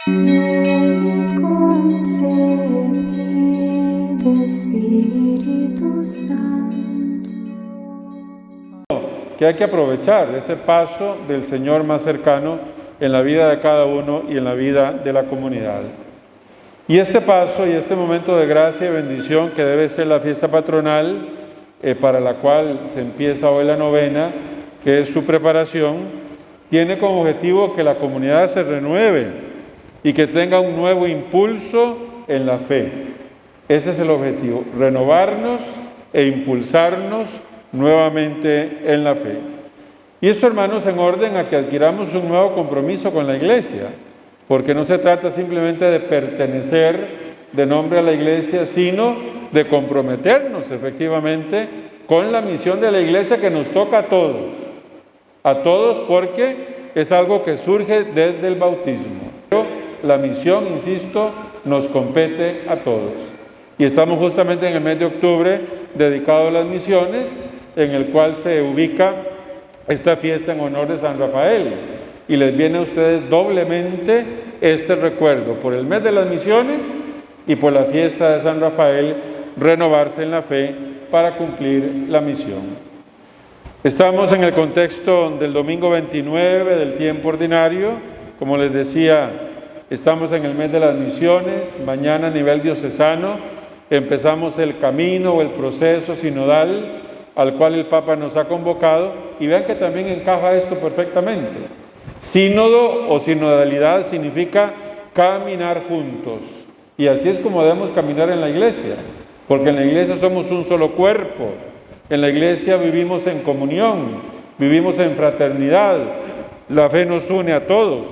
et concepit Spiritus Sancto. Que hay que aprovechar ese paso del Señor más cercano en la vida de cada uno y en la vida de la comunidad. Y este paso y este momento de gracia y bendición que debe ser la fiesta patronal, para la cual se empieza hoy la novena, que es su preparación, tiene como objetivo que la comunidad se renueve y que tenga un nuevo impulso en la fe. Ese es el objetivo, renovarnos e impulsarnos nuevamente en la fe. Y esto, hermanos, en orden a que adquiramos un nuevo compromiso con la Iglesia, porque no se trata simplemente de pertenecer de nombre a la Iglesia, sino de comprometernos efectivamente con la misión de la Iglesia que nos toca a todos porque es algo que surge desde el bautismo. Pero la misión, insisto, nos compete a todos. Y estamos justamente en el mes de octubre dedicado a las misiones, en el cual se ubica esta fiesta en honor de San Rafael. Y les viene a ustedes doblemente este recuerdo, por el mes de las misiones y por la fiesta de San Rafael, renovarse en la fe para cumplir la misión. Estamos en el contexto del domingo 29 del tiempo ordinario. Como les decía, estamos en el mes de las misiones. Mañana a nivel diocesano empezamos el camino o el proceso sinodal al cual el Papa nos ha convocado, y vean que también encaja esto perfectamente. Sínodo o sinodalidad significa caminar juntos, y así es como debemos caminar en la Iglesia, porque en la Iglesia somos un solo cuerpo, en la Iglesia vivimos en comunión, vivimos en fraternidad, la fe nos une a todos,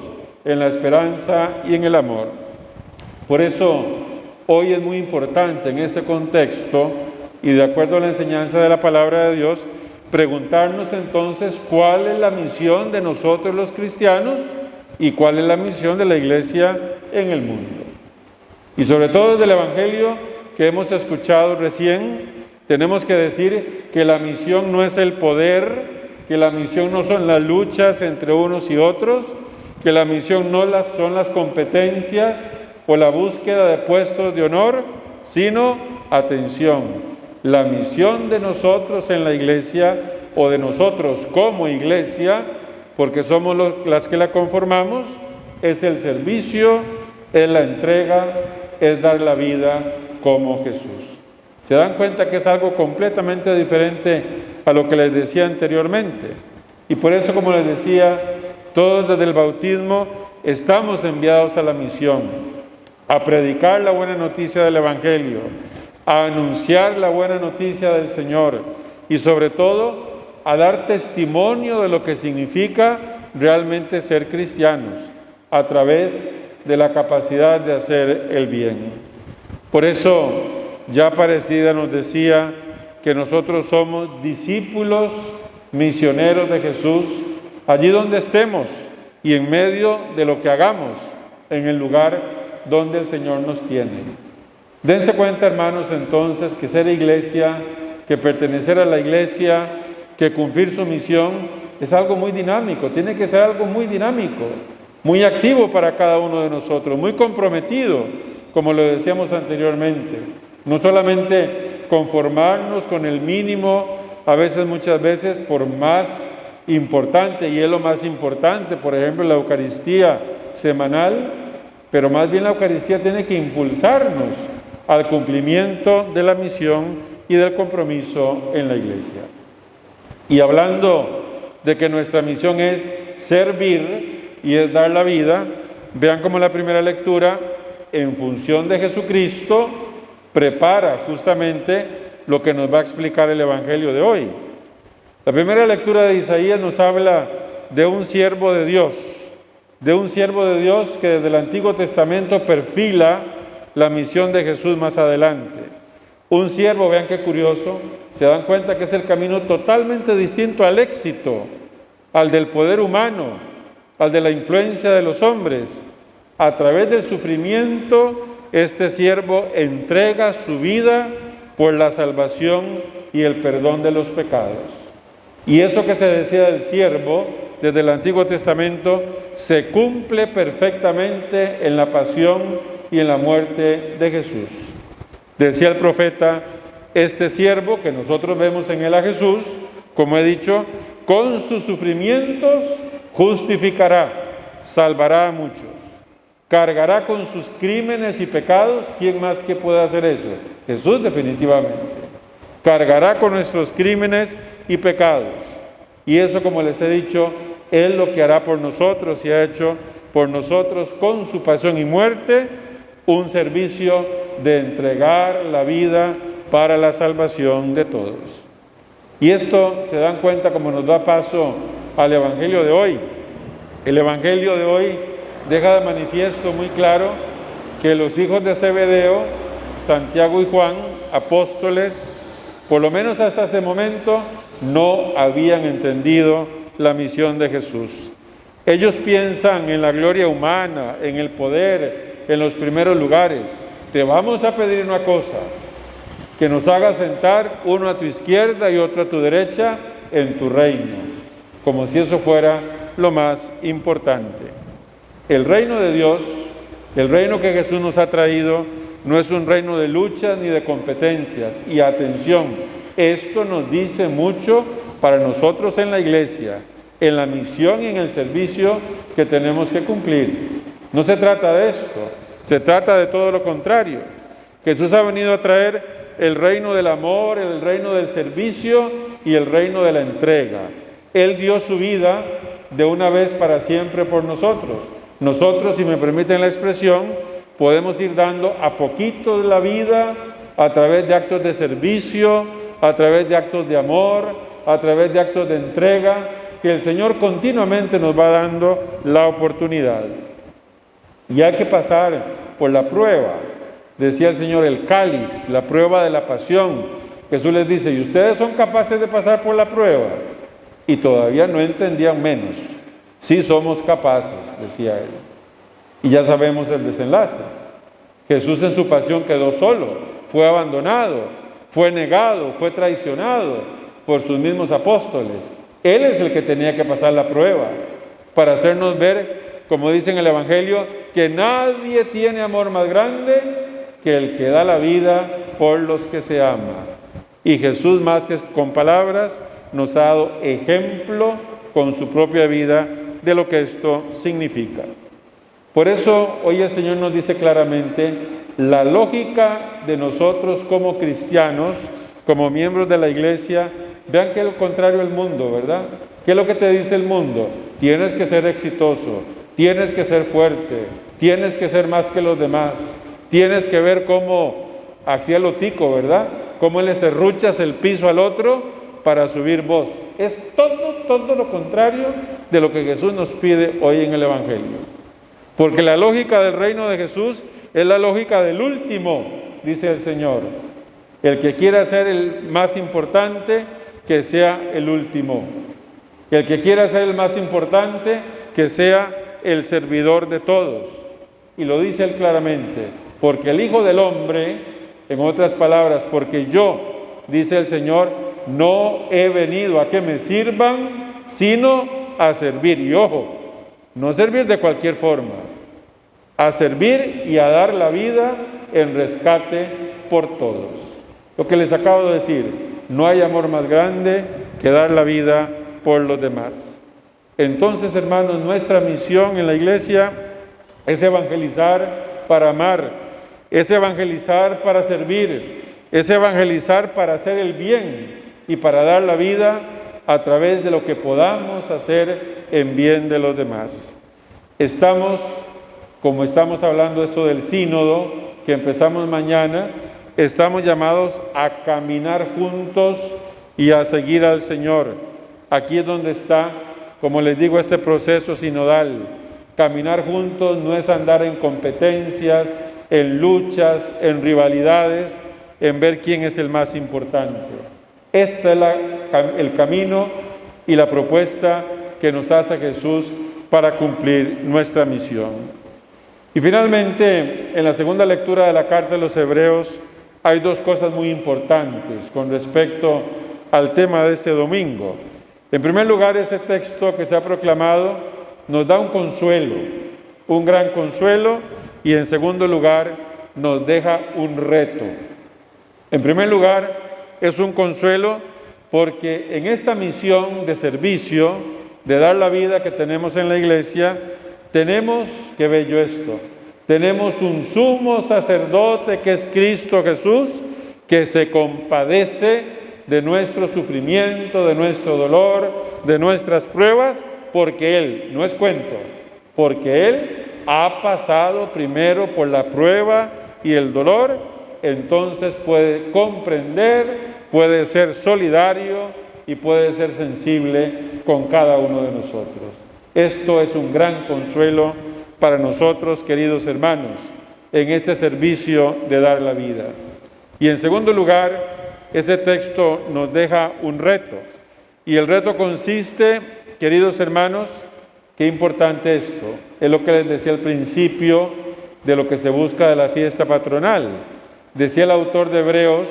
en la esperanza y en el amor. Por eso, hoy es muy importante en este contexto, y de acuerdo a la enseñanza de la palabra de Dios, preguntarnos entonces cuál es la misión de nosotros los cristianos y cuál es la misión de la Iglesia en el mundo. Y sobre todo desde el Evangelio que hemos escuchado recién, tenemos que decir que la misión no es el poder, que la misión no son las luchas entre unos y otros, que la misión no son las competencias o la búsqueda de puestos de honor, sino, atención, la misión de nosotros en la Iglesia, o de nosotros como Iglesia, porque somos las que la conformamos, es el servicio, es la entrega, es dar la vida como Jesús. ¿Se dan cuenta que es algo completamente diferente a lo que les decía anteriormente? Y por eso, como les decía, todos desde el bautismo estamos enviados a la misión, a predicar la buena noticia del Evangelio, a anunciar la buena noticia del Señor y sobre todo a dar testimonio de lo que significa realmente ser cristianos a través de la capacidad de hacer el bien. Por eso, ya Aparecida nos decía que nosotros somos discípulos misioneros de Jesús allí donde estemos y en medio de lo que hagamos en el lugar donde el Señor nos tiene. Dense cuenta, hermanos, entonces, que ser iglesia, que pertenecer a la Iglesia, que cumplir su misión es algo muy dinámico, tiene que ser algo muy dinámico, muy activo para cada uno de nosotros, muy comprometido, como lo decíamos anteriormente. No solamente conformarnos con el mínimo, muchas veces por más importante, y es lo más importante, por ejemplo, la Eucaristía semanal, pero más bien la Eucaristía tiene que impulsarnos al cumplimiento de la misión y del compromiso en la Iglesia. Y hablando de que nuestra misión es servir y es dar la vida, vean cómo la primera lectura, en función de Jesucristo, prepara justamente lo que nos va a explicar el Evangelio de hoy. La primera lectura de Isaías nos habla de un siervo de Dios que desde el Antiguo Testamento perfila la misión de Jesús más adelante. Un siervo, vean qué curioso, se dan cuenta que es el camino totalmente distinto al éxito, al del poder humano, al de la influencia de los hombres. A través del sufrimiento, este siervo entrega su vida por la salvación y el perdón de los pecados. Y eso que se decía del siervo desde el Antiguo Testamento se cumple perfectamente en la pasión y en la muerte de Jesús. Decía el profeta: este siervo que nosotros vemos en él a Jesús, como he dicho, con sus sufrimientos justificará, salvará a muchos, cargará con sus crímenes y pecados. ¿Quién más que puede hacer eso? Jesús, definitivamente. Cargará con nuestros crímenes y pecados. Y eso, como les he dicho, Él lo que hará por nosotros y ha hecho por nosotros con su pasión y muerte, un servicio de entregar la vida para la salvación de todos. Y esto se dan cuenta como nos da paso al Evangelio de hoy. El Evangelio de hoy deja de manifiesto muy claro que los hijos de Zebedeo, Santiago y Juan, apóstoles, por lo menos hasta ese momento, no habían entendido la misión de Jesús. Ellos piensan en la gloria humana, en el poder, en los primeros lugares. Te vamos a pedir una cosa: que nos haga sentar uno a tu izquierda y otro a tu derecha en tu reino, como si eso fuera lo más importante. El reino de Dios, el reino que Jesús nos ha traído, no es un reino de luchas ni de competencias. Y atención, esto nos dice mucho para nosotros en la iglesia, en la misión y en el servicio que tenemos que cumplir. No se trata de esto, se trata de todo lo contrario. Jesús ha venido a traer el reino del amor, el reino del servicio y el reino de la entrega. Él dio su vida de una vez para siempre por nosotros. Nosotros, si me permiten la expresión, podemos ir dando a poquito la vida a través de actos de servicio, a través de actos de amor, a través de actos de entrega, que el Señor continuamente nos va dando la oportunidad. Y hay que pasar por la prueba. Decía el Señor, el cáliz, la prueba de la pasión. Jesús les dice: ¿y ustedes son capaces de pasar por la prueba? Y todavía no entendían menos. Sí somos capaces, decía él. Y ya sabemos el desenlace. Jesús en su pasión quedó solo, fue abandonado, fue negado, fue traicionado por sus mismos apóstoles. Él es el que tenía que pasar la prueba para hacernos ver, como dice en el Evangelio, que nadie tiene amor más grande que el que da la vida por los que se ama. Y Jesús, más que con palabras, nos ha dado ejemplo con su propia vida de lo que esto significa. Por eso hoy el Señor nos dice claramente la lógica de nosotros como cristianos, como miembros de la iglesia. Vean que es lo contrario del mundo, ¿verdad? ¿Qué es lo que te dice el mundo? Tienes que ser exitoso, tienes que ser fuerte, tienes que ser más que los demás, tienes que ver cómo hacía lo tico, ¿verdad? Cómo le serruchas el piso al otro para subir vos. Es todo lo contrario de lo que Jesús nos pide hoy en el Evangelio. Porque la lógica del reino de Jesús es la lógica del último, dice el Señor. El que quiera ser el más importante, que sea el último. El que quiera ser el más importante, que sea el servidor de todos. Y lo dice él claramente, porque el Hijo del Hombre, en otras palabras, porque yo, dice el Señor, no he venido a que me sirvan, sino a servir. Y ojo, no servir de cualquier forma, a servir y a dar la vida en rescate por todos. Lo que les acabo de decir, no hay amor más grande que dar la vida por los demás. Entonces, hermanos, nuestra misión en la iglesia es evangelizar para amar, es evangelizar para servir, es evangelizar para hacer el bien y para dar la vida a través de lo que podamos hacer en bien de los demás. Estamos, como estamos hablando esto del sínodo, que empezamos mañana, estamos llamados a caminar juntos y a seguir al Señor. Aquí es donde está, como les digo, este proceso sinodal. Caminar juntos no es andar en competencias, en luchas, en rivalidades, en ver quién es el más importante. Este es el camino y la propuesta que nos hace Jesús para cumplir nuestra misión. Y finalmente, en la segunda lectura de la carta de los Hebreos, hay dos cosas muy importantes con respecto al tema de este domingo. En primer lugar, ese texto que se ha proclamado nos da un consuelo, un gran consuelo, y en segundo lugar, nos deja un reto. En primer lugar, es un consuelo porque en esta misión de servicio, de dar la vida que tenemos en la iglesia, tenemos, qué bello esto, tenemos un sumo sacerdote que es Cristo Jesús, que se compadece de nuestro sufrimiento, de nuestro dolor, de nuestras pruebas, porque Él, no es cuento, porque Él ha pasado primero por la prueba y el dolor, entonces puede comprender, puede ser solidario y puede ser sensible con cada uno de nosotros. Esto es un gran consuelo para nosotros, queridos hermanos, en este servicio de dar la vida. Y en segundo lugar, ese texto nos deja un reto. Y el reto consiste, queridos hermanos, qué importante esto, es lo que les decía al principio de lo que se busca de la fiesta patronal. Decía el autor de Hebreos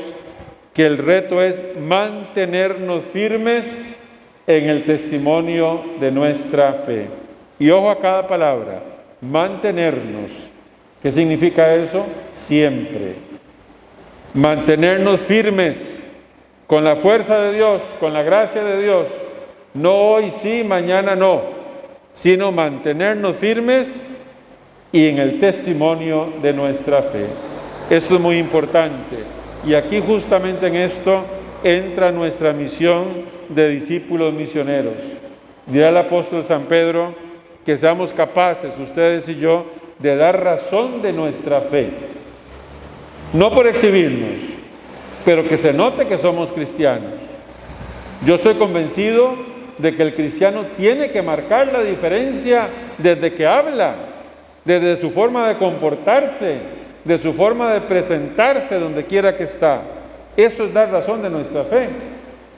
que el reto es mantenernos firmes en el testimonio de nuestra fe. Y ojo a cada palabra, mantenernos. ¿Qué significa eso? Siempre. Mantenernos firmes con la fuerza de Dios, con la gracia de Dios. No hoy sí, mañana no, sino mantenernos firmes y en el testimonio de nuestra fe. Esto es muy importante. Y aquí justamente en esto entra nuestra misión de discípulos misioneros. Dirá el apóstol San Pedro que seamos capaces, ustedes y yo, de dar razón de nuestra fe. No por exhibirnos, pero que se note que somos cristianos. Yo estoy convencido de que el cristiano tiene que marcar la diferencia desde que habla, desde su forma de comportarse, de su forma de presentarse donde quiera que está. Eso es dar razón de nuestra fe.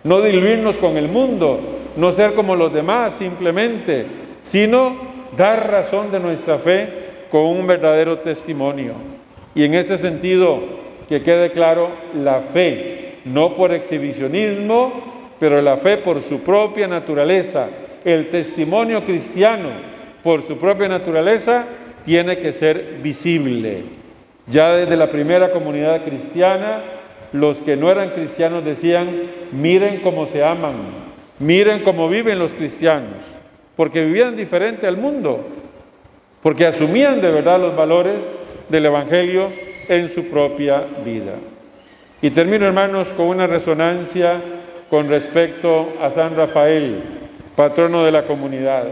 No diluirnos con el mundo, no ser como los demás simplemente, sino dar razón de nuestra fe con un verdadero testimonio. Y en ese sentido, que quede claro, la fe, no por exhibicionismo, pero la fe por su propia naturaleza, el testimonio cristiano por su propia naturaleza, tiene que ser visible. Ya desde la primera comunidad cristiana, los que no eran cristianos decían, miren cómo se aman, miren cómo viven los cristianos, porque vivían diferente al mundo, porque asumían de verdad los valores del Evangelio en su propia vida. Y termino, hermanos, con una resonancia con respecto a San Rafael, patrono de la comunidad.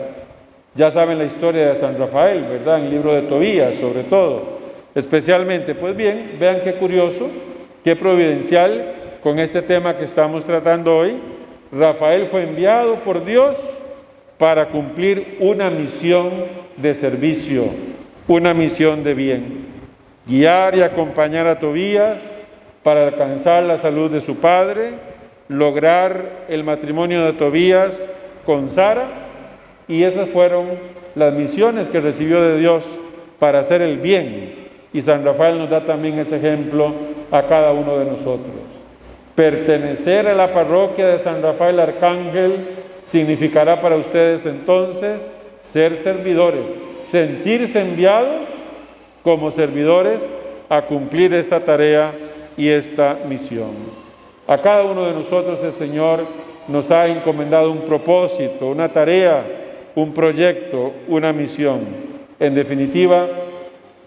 Ya saben la historia de San Rafael, ¿verdad? En el libro de Tobías, sobre todo, especialmente. Pues bien, vean qué curioso, qué providencial con este tema que estamos tratando hoy. Rafael fue enviado por Dios para cumplir una misión de servicio, una misión de bien. Guiar y acompañar a Tobías para alcanzar la salud de su padre, lograr el matrimonio de Tobías con Sara, y esas fueron las misiones que recibió de Dios para hacer el bien. Y San Rafael nos da también ese ejemplo a cada uno de nosotros. Pertenecer a la parroquia de San Rafael Arcángel significará para ustedes entonces ser servidores, sentirse enviados como servidores a cumplir esta tarea y esta misión. A cada uno de nosotros el Señor nos ha encomendado un propósito, una tarea, un proyecto, una misión. En definitiva,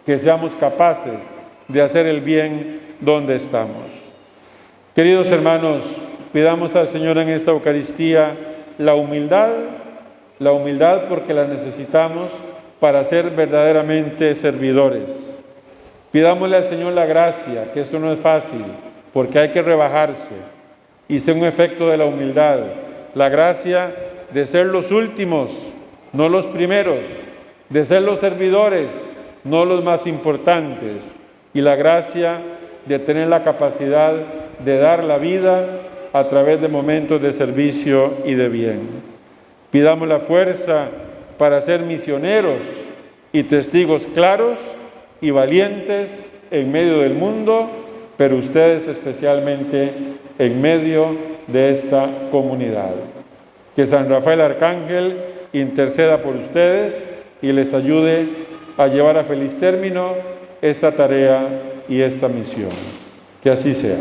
que seamos capaces de hacer el bien donde estamos. Queridos hermanos, pidamos al Señor en esta Eucaristía la humildad porque la necesitamos para ser verdaderamente servidores. Pidámosle al Señor la gracia, que esto no es fácil, porque hay que rebajarse y ser un efecto de la humildad. La gracia de ser los últimos, no los primeros, de ser los servidores, no los más importantes, y la gracia de tener la capacidad de dar la vida a través de momentos de servicio y de bien. Pidamos la fuerza para ser misioneros y testigos claros y valientes en medio del mundo, pero ustedes especialmente en medio de esta comunidad. Que San Rafael Arcángel interceda por ustedes y les ayude a llevar a feliz término esta tarea y esta misión. Que así sea.